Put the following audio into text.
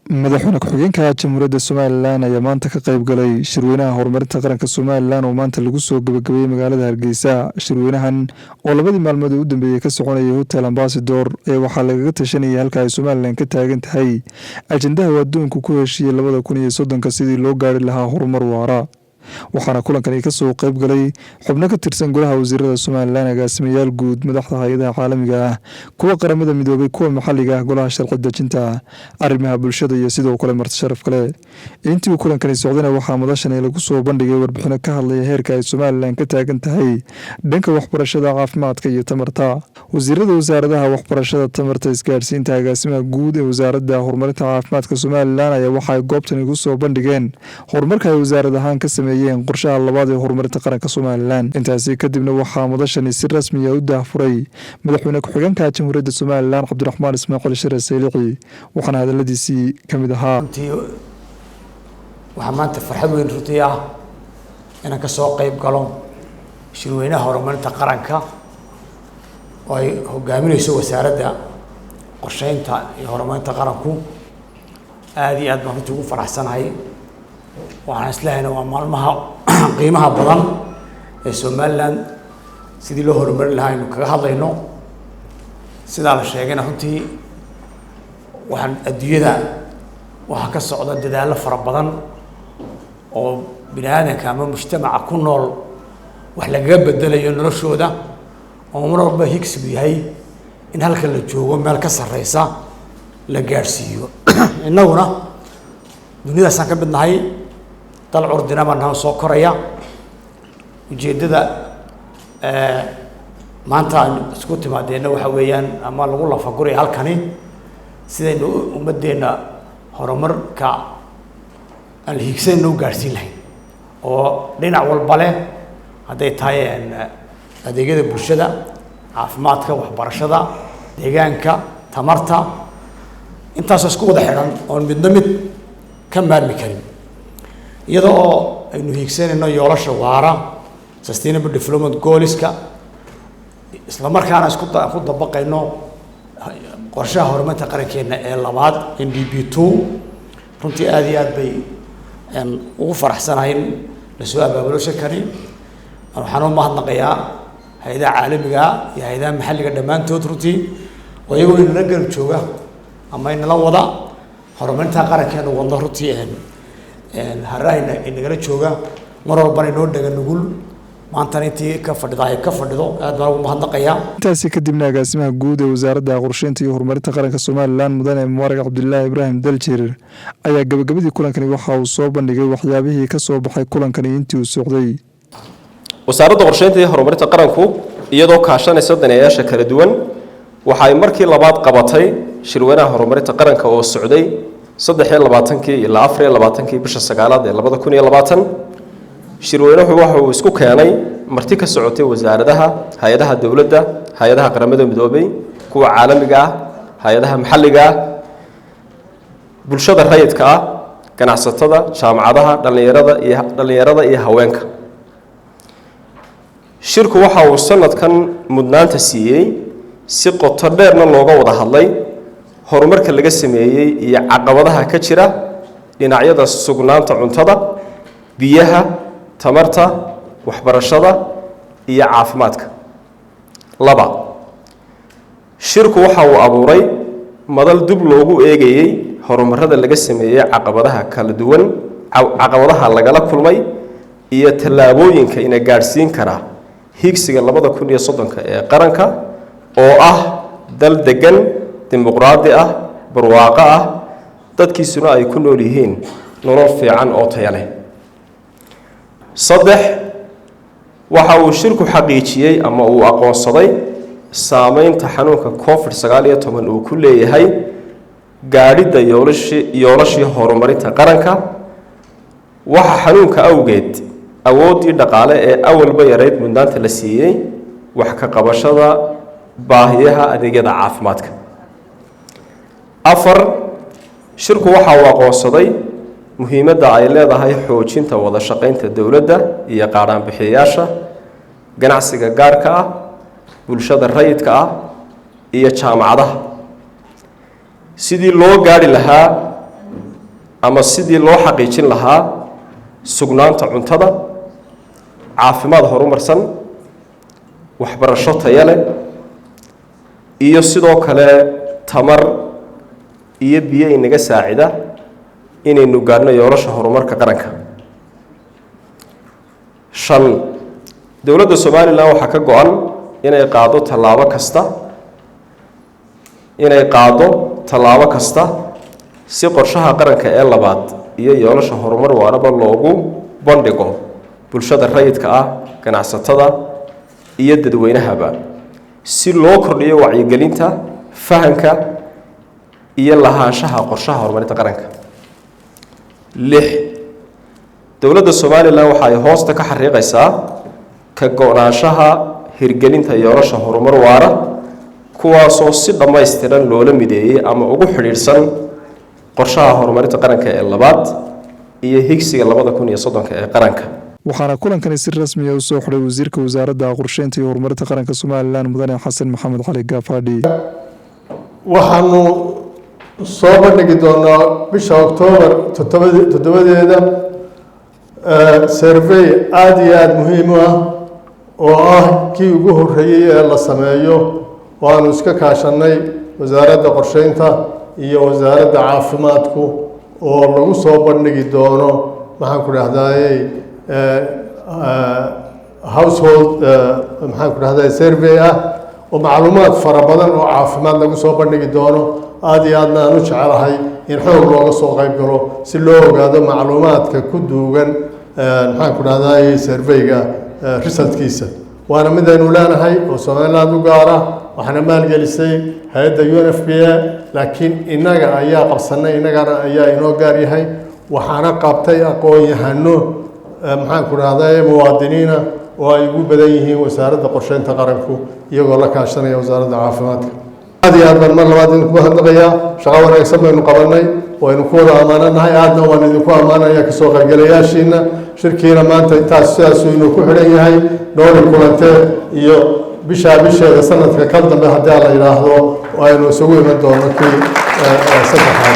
Madaxweyne xigeenka Jamhuuriyadda Somaliland ayaa maanta ka qayb galay Shir waynaha Horumarinta Qaranka Somaliland oo maanta lagu soo gabagabeeyey magaalada Hargeysa. Shir waynahan oo labadii maalmood u dambeeyay ka soconayay Hotel Ambassador waxaa lagaga tashanayay halka ay Somaliland ka taagan tahay ajendaha adduunku ku heshiiyay 2030 sidii loo gaari lahaa horumar waara. waxaana kulankan ka soo qayb galay xubno ka tirsan golaha wasiirada Somaliland agaasimayaal guud madaxda hay'adaha caalamiga ah kuwa qaramada midoobay kuwa maxalliga ah golaha sharci dejinta arrimaha bulshada iyo sidoo kale marti sharaf kale intii kulankan socdana waxaa madashan lagu soo bandhigay warbixino ka hadlaya heerka ay Somaliland ka taagan tahay dhanka waxbarashada caafimaadka iyo tamarta wasiirada wasaaradaha waxbarashada tamarta isgaarsiinta agaasimaha guud ee wasaaradda horumarinta caafimaadka Somaliland ayaa waxay goobtan ugu soo bandhigeen horumarka ay wasaaradahan ka sameeyeen qorshaha labaad ee horumarinta qaranka Somaliland intaasi kadibna waxaa madashan si rasmi ah u daahfuray madaxweyne xigeenka Jamhuuriyadda Somaliland Cabdiraxmaan Ismaaciil Shir waxaana hadaladiisii kamid ahaa waxaa maanta farxad weyn runtii ah inaan ka soo qayb galo shir waynaha horumarinta qaranka oo ay hogaaminayso wasaaradda qorsheynta iyo horumarinta qaranku aad iyo aad baan runtii ugu faraxsanahay waxaan islahaynaa waa maalmaha qiimaha badan ee Somaliland sidii loo horumarin lahaa inuu kaga hadlayno sida la sheegayna runtii waxaan adduunyada waxa ka socda dadaalo fara badan oo bini'aadamka ama mujtamaca ku nool wax laga bedelayo noloshooda oo mar walba higsigu yahay in halka la joogo meel ka sareysa la gaarsiiyo innaguna dunida ka midnahay dal curdina baan soo koraya ujeedada maanta isku timaadeenna waxa weeyaan ama lagu lafaguray halkani sidaynu ummadeena horumarka aan higsan u gaarsiin lahayn oo dhinac walba leh haday tahay adeegyada bulshada caafimaadka waxbarashada deegaanka tamarta intaas isku wada xiran oo midna mid ka maarmi karin iyadoo aynu higsanayno yoolasha waara sustainable development goalska isla markaana isku dabaqayno qorshaha horumarinta qarankeena ee labaad NDP2 runtii aad iyo aad bay ugu faraxsanahay la soo abaabulo shirkani waxaan u mahadnaqayaa hay'adaha caalamiga iyo hay'adaha maxalliga dhamaantood runtii oo iyagoo inala garab jooga ama inala wada horumarinta qarankeena wadno runtii harayna inagala jooga mar walba inoo dhaga nugul maanta intii ka fadhido aad baan ugu mahadnaqayaa intaasi kadibna agaasimaha guud ee wasaaradda qorsheynta iyo horumarinta qaranka Somaliland mudane Mubarak Abdullaahi Ibrahim Daljir ayaa gabagabadii kulankani waxa uu soo bandhigay waxyaabihii ka soo baxay kulankani intii uu socday wasaaradda qorsheynta iyo horumarinta qaranku iyadoo kaashanaysa daneeyaasha kala duwan waxa ay markii labaad qabatay shir waynaha horumarinta qaranka oo socday 23 ilaa 24 bisha 9aad ee 2020 shir waynuhu waxa uu isku keenay marti ka socotay wasaaradaha hay'adaha dawladda hay'adaha qaramada midoobay kuwa caalamiga ah hay'adaha maxalliga ah bulshada rayidka ah ganacsatada jaamacadaha dhalinyarada iyo haweenka shirku waxa uu sanadkan mudnaanta siiyay si qoto dheerna looga wada hadlay horumarka laga sameeyay iyo caqabadaha ka jira dhinacyada sugnaanta cuntada biyaha tamarta waxbarashada iyo caafimaadka laba shirku waxa uu abuuray madal dib loogu eegayay horumarada laga sameeyay caqabadaha kala duwan caqabadaha lagala kulmay iyo tallaabooyinka ina gaarsiin kara higsiga 2030 ee qaranka oo ah dal degan dimuqraadi ah barwaaqo ah dadkiisuna ay ku nool yihiin nolol fiican oo tayo leh saddex waxa uu shirku xaqiijiyay ama uu aqoonsaday saameynta xanuunka COVID-19 uu ku leeyahay gaadhida yoolashii horumarinta qaranka waxa xanuunka awgeed awoodii dhaqaale ee awalba yareyd mudnaanta la siiyay wax ka qabashada baahiyaha adeegyada caafimaadka afar shirku waxa uu aqoonsaday muhiimadda ay leedahay xoojinta wada shaqeynta dawladda iyo qaaraan bixiyayaasha ganacsiga gaarka ah bulshada rayidka ah iyo jaamacadaha sidii loo gaari lahaa ama sidii loo xaqiijin lahaa sugnaanta cuntada, caafimaad horumarsan, waxbarasho tayo leh, iyo sidoo kale tamar iyo biyo inaga saacida inaynu gaarno yoolasha horumarka qaranka. 5 dowladda Soomaaliland waxaa ka go'an inay qaado tallaabo kasta si qorshaha qaranka ee labaad iyo yoolasha horumar waaraba loogu bandhigo bulshada rayidka ah, ganacsatada iyo dadweynahaba, si loo kordhiyo wacyigelinta, fahanka iyo lahaanshaha qorshaha horumarinta qaranka. 6 dowladda Soomaaliland waxa ay hoosta ka xariiqaysaa ka go'naanshaha hirgelinta yoolasha horumar waara, kuwaasoo si dhammaystiran loola mideeyay ama ugu xidhiidhsan qorshaha horumarinta qaranka ee labaad iyo higsiga 2030 ee qaranka. waxaana kulankani si rasmi ah u soo xidhay wasiirka wasaaradda qorsheynta iyo horumarinta qaranka Soomaaliland mudane Xasan Maxamed Cali Gaafadhi. waxaanu soo bandhigi doonaa bisha Oktoobar 7 survey aad iyo aad muhiim ah oo ah kii ugu horeeyay ee la sameeyo, waanu iska kaashanay wasaaradda qorsheynta iyo wasaaradda caafimaadku, oo lagu soo bandhigi doono maxaan ku dhahdaayay household maxaan ku dhahdaayay survey ah oo macluumaad fara badan oo caafimaad lagu soo bandhigi doono. aad iyo aadna aan u jecelahay in xoog looga soo qayb galo si loo ogaado macluumaadka ku duugan maxaan ku dhahdaayay surveyga resultkiisa. waana mid aynu leenahay oo Soomaaliland u gaara, waxaana maalgelisay hay'adda UNFPA, laakiin inaga ayaa qabsanay, inagana ayaa inoo gaar yahay. waxaana qabtay aqoon-yahano maxaan ku dhahdaayay muwaadiniina oo ay ugu badan yihiin wasaaradda qorsheynta qaranku iyagoo la kaashanaya wasaaradda caafimaadka. aad iyo aad baan mar labaad idinku mahadnaqayaa. shaqo wanaagsan baynu qabanay, waynu ku wada ammaananahay. aadna waan idinku ammaanaya kasoo qaybgalayaashiina. shirkiina maanta intaas sidaasuu inuu ku xidhan yahay. nooli kulantee iyo bisheeda sanadka ka dambe haddii la yidhaahdo aynu isugu iman doono kii saddexaad.